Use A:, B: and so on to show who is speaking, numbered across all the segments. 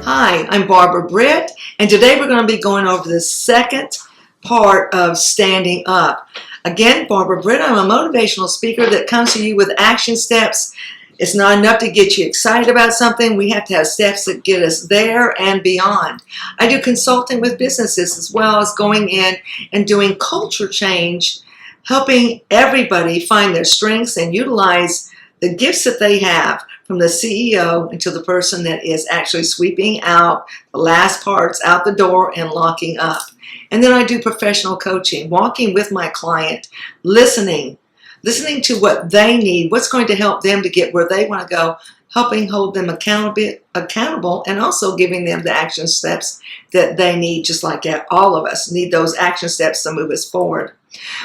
A: Hi, I'm Barbara Britt, and today we're going to be going over the second part of standing up. Again, Barbara Britt, I'm a motivational speaker that comes to you with action steps. It's not enough to get you excited about something. We have to have steps that get us there and beyond. I do consulting with businesses as well as going in and doing culture change, helping everybody find their strengths and utilize the gifts that they have, from the CEO into the person that is actually sweeping out the last parts out the door and locking up. And then I do professional coaching, walking with my client, listening to what they need, what's going to help them to get where they want to go, helping hold them accountable, and also giving them the action steps that they need, just like all of us need those action steps to move us forward.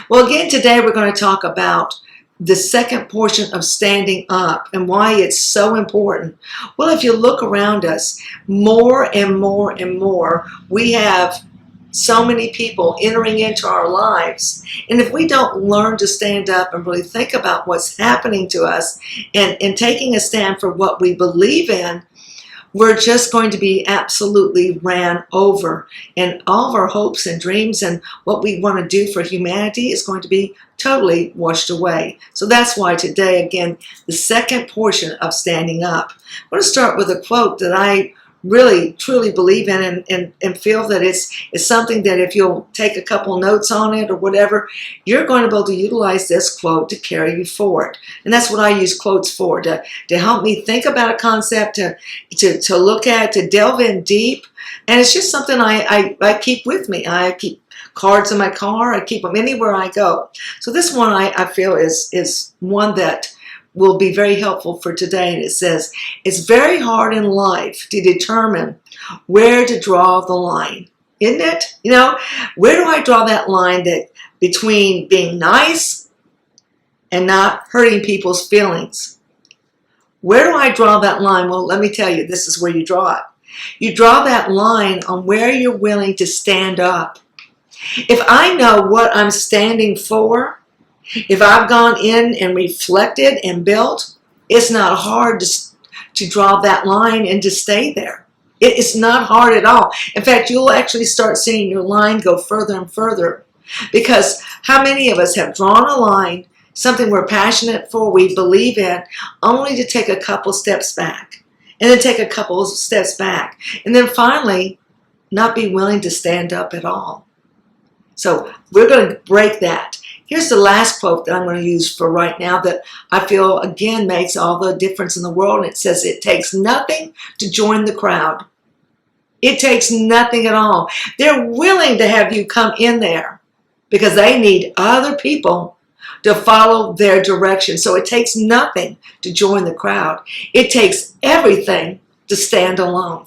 A: Well, again, today we're going to talk about the second portion of standing up and why it's so important. Well, if you look around us, more and more and more, we have so many people entering into our lives. And if we don't learn to stand up and really think about what's happening to us and taking a stand for what we believe in, we're just going to be absolutely ran over. And all of our hopes and dreams and what we want to do for humanity is going to be totally washed away. So that's why today, again, the second portion of standing up. I want to start with a quote that I really truly believe in and feel that it's something that if you'll take a couple notes on it or whatever, you're going to be able to utilize this quote to carry you forward. And that's what I use quotes for, to help me think about a concept, to look at, to delve in deep. And it's just something I keep with me. I keep cards in my car. I keep them anywhere I go. So this one I feel is one that will be very helpful for today. And it says, it's very hard in life to determine where to draw the line, isn't it? You know, where do I draw that line that between being nice and not hurting people's feelings? Where do I draw that line? Well, let me tell you, this is where you draw it. You draw that line on where you're willing to stand up. If I know what I'm standing for, if I've gone in and reflected and built, it's not hard to draw that line and to stay there. It's not hard at all. In fact, you'll actually start seeing your line go further and further, because how many of us have drawn a line, something we're passionate for, we believe in, only to take a couple steps back, and then take a couple of steps back, and then finally not be willing to stand up at all. So we're going to break that. Here's the last quote that I'm going to use for right now that I feel, again, makes all the difference in the world. And it says, it takes nothing to join the crowd. It takes nothing at all. They're willing to have you come in there because they need other people to follow their direction. So it takes nothing to join the crowd. It takes everything to stand alone.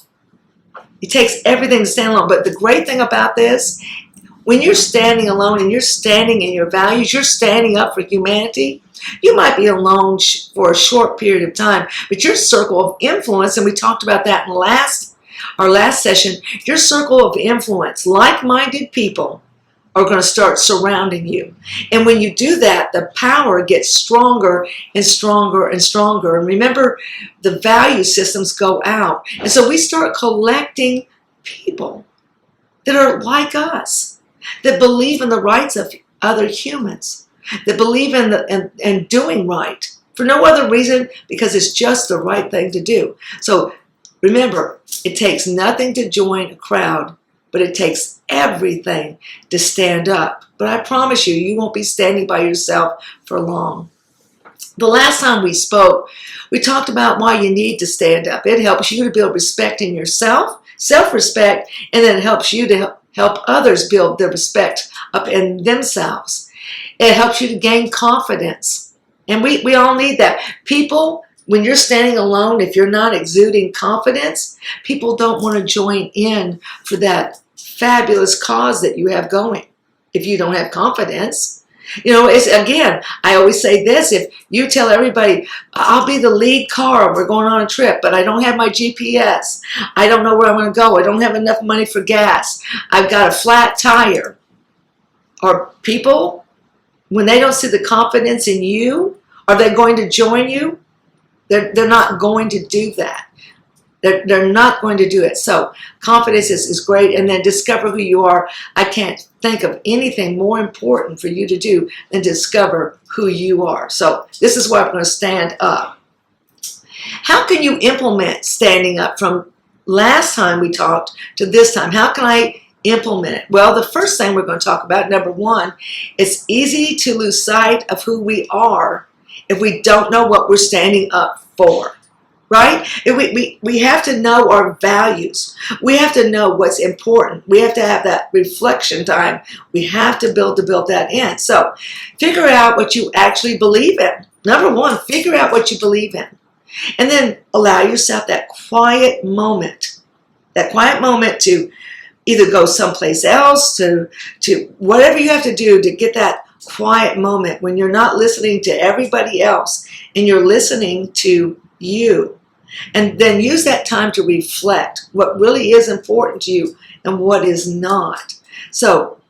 A: It takes everything to stand alone. But the great thing about this, when you're standing alone and you're standing in your values, you're standing up for humanity, you might be alone for a short period of time, but your circle of influence, and we talked about that in our last session, your circle of influence, like-minded people, are going to start surrounding you. And when you do that, the power gets stronger and stronger and stronger. And remember, the value systems go out. And so we start collecting people that are like us, that believe in the rights of other humans, that believe in doing right for no other reason, because it's just the right thing to do. So remember, it takes nothing to join a crowd, but it takes everything to stand up. But I promise you, you won't be standing by yourself for long. The last time we spoke, we talked about why you need to stand up. It helps you to build respect in yourself, self-respect, and then it helps you to help others build their respect up in themselves. It helps you to gain confidence. And we all need that. People, when you're standing alone, if you're not exuding confidence, people don't want to join in for that fabulous cause that you have going if you don't have confidence. You know, it's, again, I always say this, if you tell everybody, I'll be the lead car, we're going on a trip, but I don't have my GPS, I don't know where I'm going to go, I don't have enough money for gas, I've got a flat tire. Are people, when they don't see the confidence in you, are they going to join you? They're not going to do that. They're not going to do it. So confidence is great. And then discover who you are. I can't think of anything more important for you to do than discover who you are. So this is why I'm going to stand up. How can you implement standing up from last time we talked to this time? How can I implement it? Well, the first thing we're going to talk about, number one, it's easy to lose sight of who we are if we don't know what we're standing up for. Right? We have to know our values. We have to know what's important. We have to have that reflection time. We have to build that in. So figure out what you actually believe in. Number one, figure out what you believe in. And then allow yourself that quiet moment to either go someplace else, to whatever you have to do to get that quiet moment when you're not listening to everybody else and you're listening to you. And then use that time to reflect what really is important to you and what is not. So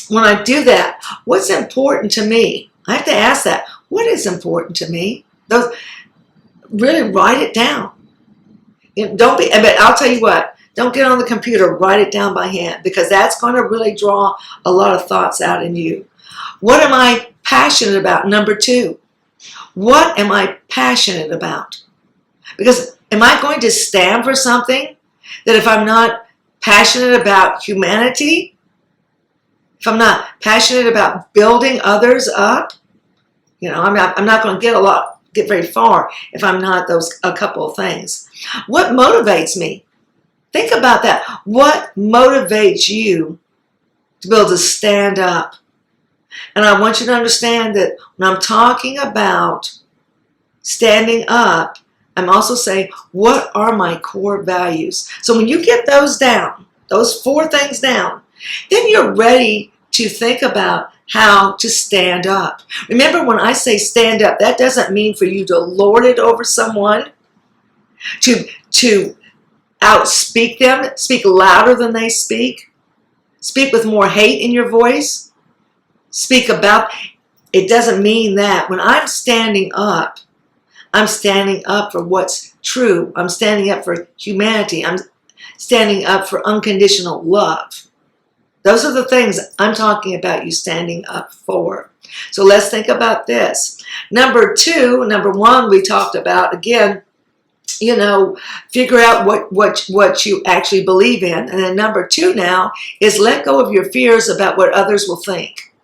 A: when I do that, what's important to me? I have to ask that. What is important to me? Really write it down. Don't be, but I'll tell you what, don't get on the computer, write it down by hand, because that's going to really draw a lot of thoughts out in you. What am I passionate about? Number two, what am I passionate about? Because am I going to stand for something that if I'm not passionate about humanity, if I'm not passionate about building others up, I'm not going to get very far if I'm not a couple of things. What motivates me? Think about that. What motivates you to be able to stand up? And I want you to understand that when I'm talking about standing up, I'm also saying, what are my core values? So when you get those down, those 4 things down, then you're ready to think about how to stand up. Remember, when I say stand up, that doesn't mean for you to lord it over someone, to outspeak them, speak louder than they speak with more hate in your voice, it doesn't mean that. When I'm standing up for what's true. I'm standing up for humanity. I'm standing up for unconditional love. Those are the things I'm talking about you standing up for. So let's think about this. Number 1, we talked about, again, figure out what you actually believe in. And then number 2 now is let go of your fears about what others will think.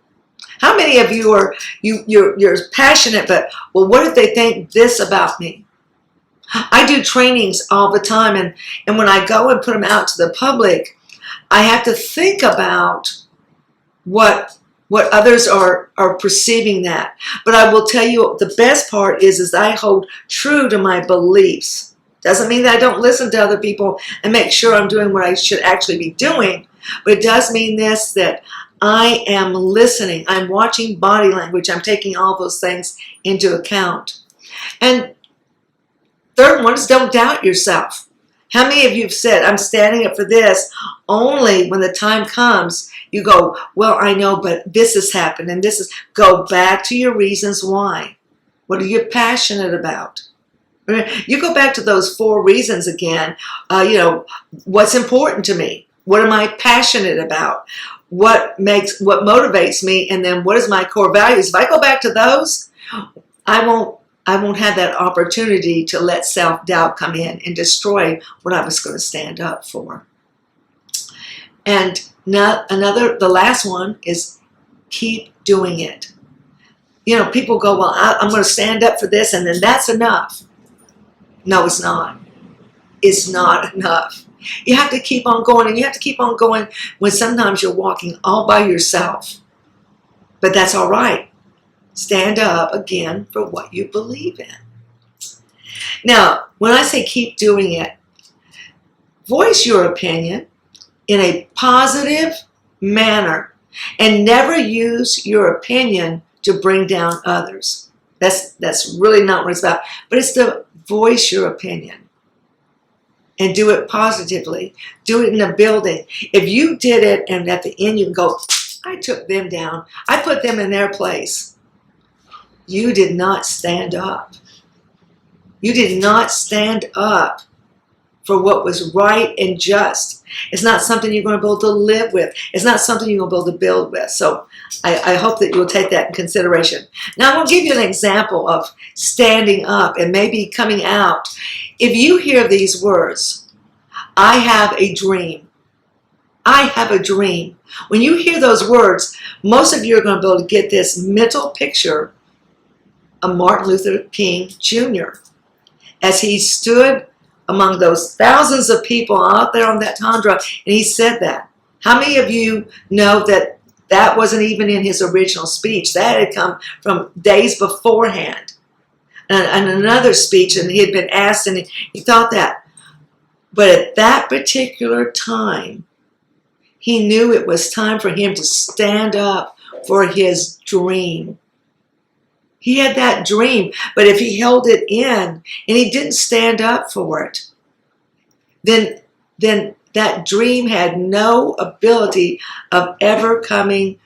A: How many of you you're passionate, but, well, what if they think this about me? I do trainings all the time, and when I go and put them out to the public, I have to think about what others are perceiving that. But I will tell you, the best part is I hold true to my beliefs. Doesn't mean that I don't listen to other people and make sure I'm doing what I should actually be doing, but it does mean this, that I am listening. I'm watching body language. I'm taking all those things into account. And third one is don't doubt yourself. How many of you have said, I'm standing up for this, only when the time comes, you go, well, I know, but this has happened, and this is, go back to your reasons why. What are you passionate about? You go back to those 4 reasons again. What's important to me? What am I passionate about? What motivates me? And then what is my core values? If I go back to those, I won't have that opportunity to let self-doubt come in and destroy what I was going to stand up for. And the last one is keep doing it. People go, well, I'm going to stand up for this, and then that's enough. No, it's not. It's not enough. You have to keep on going, and you have to keep on going when sometimes you're walking all by yourself. But that's all right. Stand up again for what you believe in. Now, when I say keep doing it, voice your opinion in a positive manner and never use your opinion to bring down others. That's really not what it's about. But it's to voice your opinion and do it positively. Do it in a building. If you did it and at the end you can go, I took them down. I put them in their place. You did not stand up. You did not stand up for what was right and just. It's not something you're going to be able to live with. It's not something you're going to be able to build with. So I hope that you'll take that in consideration. Now I'm going to give you an example of standing up and maybe coming out. If you hear these words, I have a dream. I have a dream. When you hear those words, most of you are going to be able to get this mental picture of Martin Luther King Jr. as he stood among those thousands of people out there on that tundra, and he said that. How many of you know that that wasn't even in his original speech? That had come from days beforehand. And another speech, and he had been asked, and he thought that. But at that particular time, he knew it was time for him to stand up for his dream. He had that dream, but if he held it in and he didn't stand up for it, then that dream had no ability of ever coming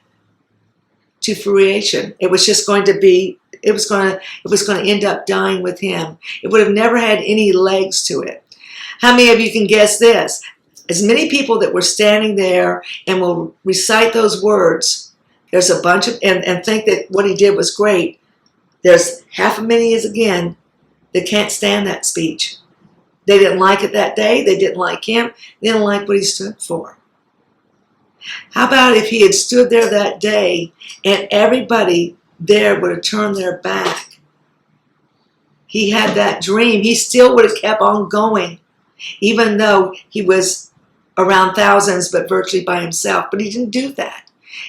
A: to fruition. It was just going to be, it was going to end up dying with him. It would have never had any legs to it. How many of you can guess this? As many people that were standing there and will recite those words, there's a bunch of, and think that what he did was great. There's half a many again that can't stand that speech. They didn't like it that day. They didn't like him. They didn't like what he stood for. How about if he had stood there that day and everybody there would have turned their back? He had that dream. He still would have kept on going, even though he was around thousands, but virtually by himself. But he didn't do that.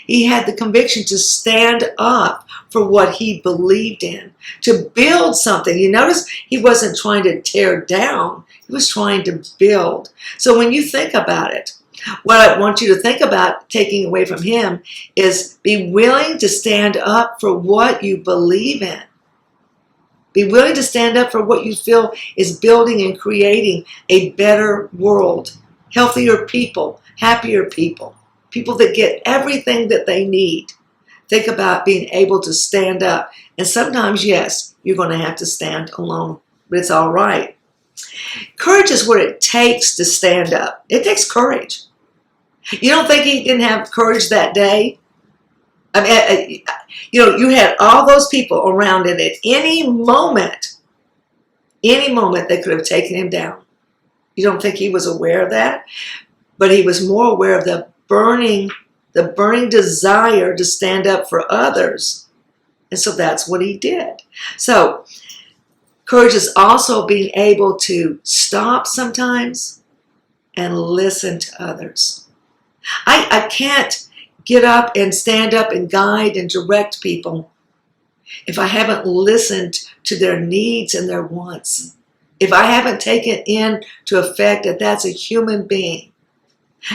A: He had the conviction to stand up for what he believed in, to build something. You notice he wasn't trying to tear down. He was trying to build. So when you think about it, what I want you to think about taking away from him is be willing to stand up for what you believe in. Be willing to stand up for what you feel is building and creating a better world, healthier people, happier people, people that get everything that they need. Think about being able to stand up. And sometimes, yes, you're going to have to stand alone, but it's all right. Courage is what it takes to stand up. It takes courage. You don't think he didn't have courage that day? I mean, you had all those people around, and at any moment, they could have taken him down. You don't think he was aware of that? But he was more aware of the burning desire to stand up for others. And so that's what he did. So courage is also being able to stop sometimes and listen to others. I can't get up and stand up and guide and direct people if I haven't listened to their needs and their wants. If I haven't taken into effect that that's a human being.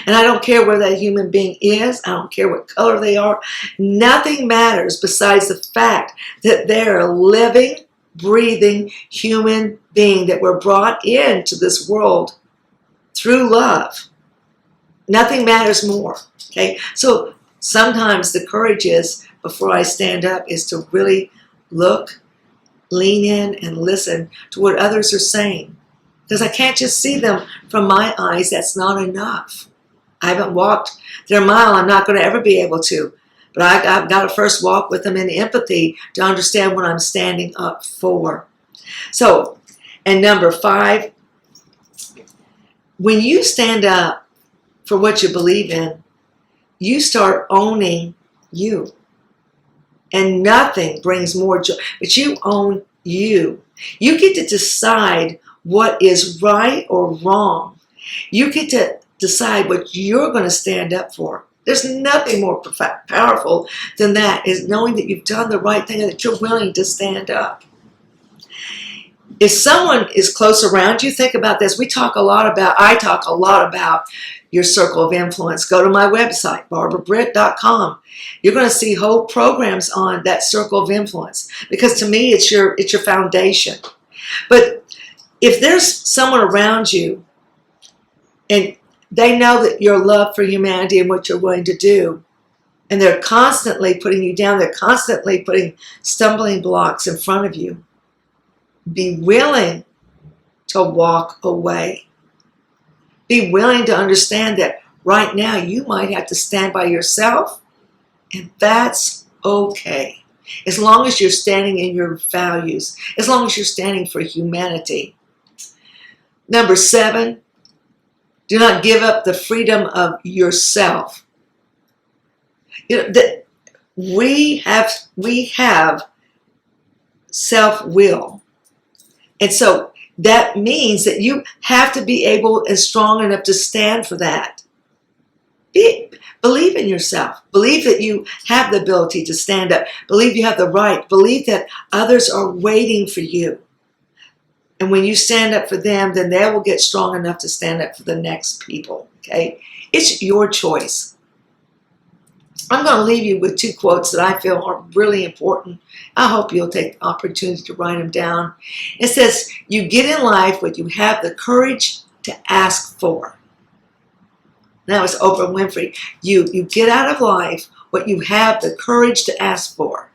A: And I don't care where that human being is. I don't care what color they are. Nothing matters besides the fact that they're a living, breathing human being that were brought into this world through love. Nothing matters more. Okay? So sometimes the courage is, before I stand up, is to really look, lean in, and listen to what others are saying. Because I can't just see them from my eyes. That's not enough. I haven't walked their mile. I'm not going to ever be able to. But I've got to first walk with them in empathy to understand what I'm standing up for. So, and number 5, when you stand up for what you believe in, you start owning you. And nothing brings more joy, but you own you. You get to decide what is right or wrong. You get to decide what you're going to stand up for. There's nothing more powerful than that, is knowing that you've done the right thing and that you're willing to stand up. If someone is close around you, think about this. I talk a lot about your circle of influence. Go to my website, barbarabritt.com. You're going to see whole programs on that circle of influence, because to me, it's your foundation. But if there's someone around you and they know that your love for humanity and what you're willing to do, and they're constantly putting you down, they're constantly putting stumbling blocks in front of you, be willing to walk away. Be willing to understand that right now you might have to stand by yourself, and that's okay. As long as you're standing in your values, as long as you're standing for humanity. Number 7, do not give up the freedom of yourself. That we have self-will. And so that means that you have to be able and strong enough to stand for that. Believe in yourself. Believe that you have the ability to stand up. Believe you have the right. Believe that others are waiting for you. And when you stand up for them, then they will get strong enough to stand up for the next people. Okay? It's your choice. I'm going to leave you with 2 quotes that I feel are really important. I hope you'll take the opportunity to write them down. It says, you get in life what you have the courage to ask for. That was Oprah Winfrey. You get out of life what you have the courage to ask for.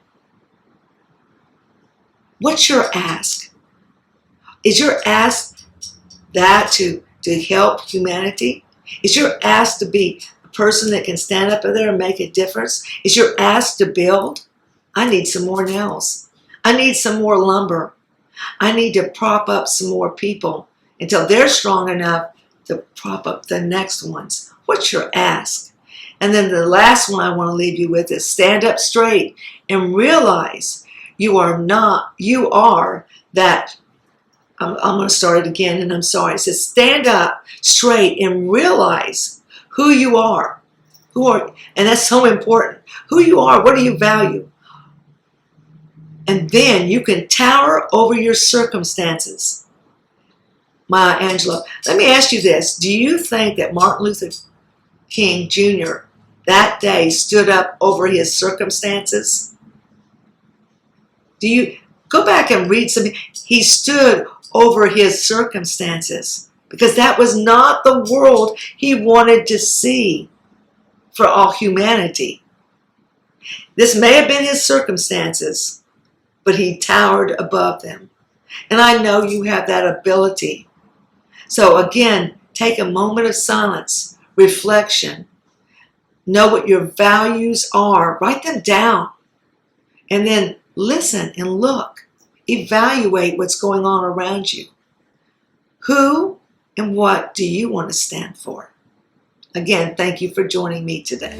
A: What's your ask? Is your ask that to help humanity? Is your ask to be a person that can stand up there and make a difference? Is your ask to build? I need some more nails. I need some more lumber. I need to prop up some more people until they're strong enough to prop up the next ones. What's your ask? And then the last one I want to leave you with is stand up straight and realize you are that. I'm going to start it again, and I'm sorry. It says stand up straight and realize who you are. And that's so important. Who you are, what do you value? And then you can tower over your circumstances. Maya Angelou, let me ask you this. Do you think that Martin Luther King Jr. that day stood up over his circumstances? Do you go back and read something? He stood over his circumstances because that was not the world he wanted to see for all humanity. This may have been his circumstances, but he towered above them. And I know you have that ability. So again, take a moment of silence, reflection. Know what your values are. Write them down. And then listen and look. Evaluate what's going on around you. Who and what do you want to stand for? Again, thank you for joining me today.